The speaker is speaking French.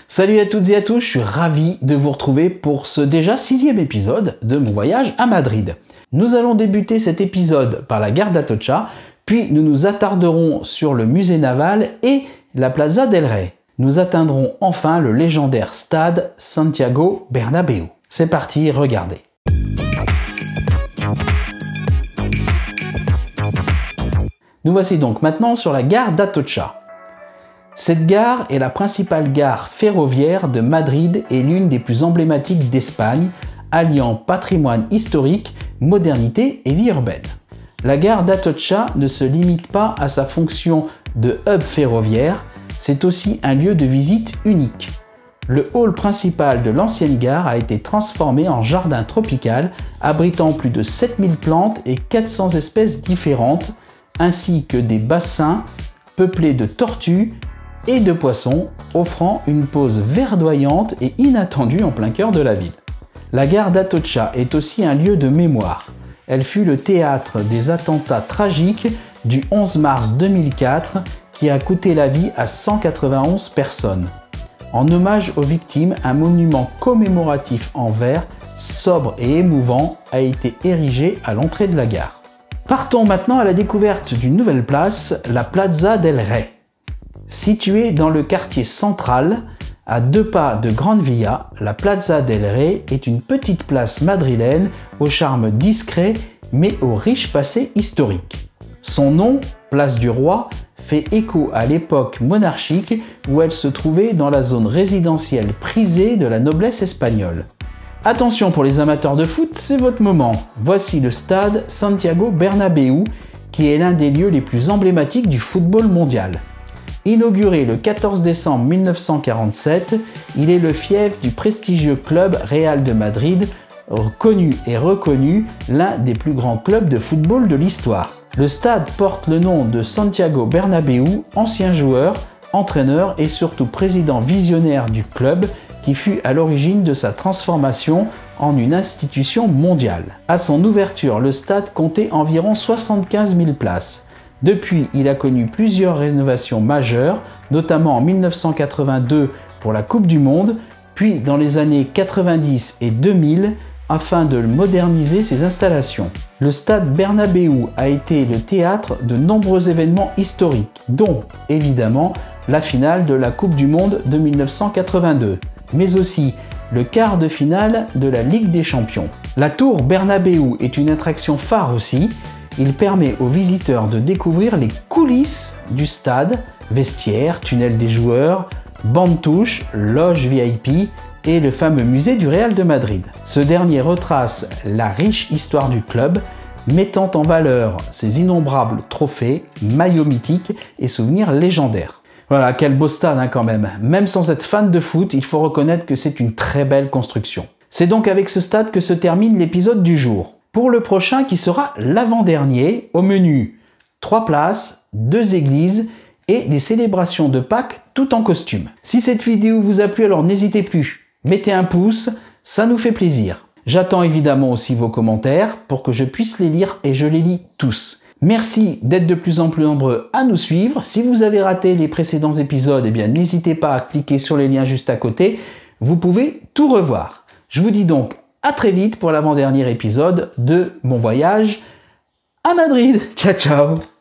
Salut à toutes et à tous, je suis ravi de vous retrouver pour ce déjà 6e épisode de mon voyage à Madrid. Nous allons débuter cet épisode par la gare d'Atocha, puis nous nous attarderons sur le musée naval et la Plaza del Rey. Nous atteindrons enfin le légendaire stade Santiago Bernabéu. C'est parti, regardez. Nous voici donc maintenant sur la gare d'Atocha. Cette gare est la principale gare ferroviaire de Madrid et l'une des plus emblématiques d'Espagne, alliant patrimoine historique, modernité et vie urbaine. La gare d'Atocha ne se limite pas à sa fonction de hub ferroviaire, c'est aussi un lieu de visite unique. Le hall principal de l'ancienne gare a été transformé en jardin tropical, abritant plus de 7000 plantes et 400 espèces différentes, ainsi que des bassins peuplés de tortues et de poissons, offrant une pause verdoyante et inattendue en plein cœur de la ville. La gare d'Atocha est aussi un lieu de mémoire. Elle fut le théâtre des attentats tragiques du 11 mars 2004 qui a coûté la vie à 191 personnes. En hommage aux victimes, un monument commémoratif en verre, sobre et émouvant, a été érigé à l'entrée de la gare. Partons maintenant à la découverte d'une nouvelle place, la Plaza del Rey. Située dans le quartier central, à 2 pas de Grande Via, la Plaza del Rey est une petite place madrilène au charme discret mais au riche passé historique. Son nom, Place du Roi, fait écho à l'époque monarchique où elle se trouvait dans la zone résidentielle prisée de la noblesse espagnole. Attention pour les amateurs de foot, c'est votre moment. Voici le stade Santiago Bernabéu qui est l'un des lieux les plus emblématiques du football mondial. Inauguré le 14 décembre 1947, il est le fief du prestigieux club Real de Madrid, connu et reconnu l'un des plus grands clubs de football de l'histoire. Le stade porte le nom de Santiago Bernabéu, ancien joueur, entraîneur et surtout président visionnaire du club qui fut à l'origine de sa transformation en une institution mondiale. À son ouverture, le stade comptait environ 75 000 places. Depuis, il a connu plusieurs rénovations majeures, notamment en 1982 pour la Coupe du Monde, puis dans les années 90 et 2000 afin de moderniser ses installations. Le stade Bernabéu a été le théâtre de nombreux événements historiques, dont évidemment la finale de la Coupe du Monde de 1982, mais aussi le quart de finale de la Ligue des Champions. La tour Bernabéu est une attraction phare aussi. Il permet aux visiteurs de découvrir les coulisses du stade, vestiaires, tunnels des joueurs, bancs de touche, loges VIP et le fameux musée du Real de Madrid. Ce dernier retrace la riche histoire du club, mettant en valeur ses innombrables trophées, maillots mythiques et souvenirs légendaires. Voilà, quel beau stade quand même. Même sans être fan de foot, il faut reconnaître que c'est une très belle construction. C'est donc avec ce stade que se termine l'épisode du jour. Pour le prochain qui sera l'avant-dernier, au menu 3 places, 2 églises et des célébrations de Pâques tout en costume. Si cette vidéo vous a plu, alors n'hésitez plus, mettez un pouce, ça nous fait plaisir. J'attends évidemment aussi vos commentaires pour que je puisse les lire et je les lis tous. Merci d'être de plus en plus nombreux à nous suivre. Si vous avez raté les précédents épisodes, eh bien n'hésitez pas à cliquer sur les liens juste à côté. Vous pouvez tout revoir. Je vous dis donc à très vite pour l'avant-dernier épisode de mon voyage à Madrid. Ciao, ciao!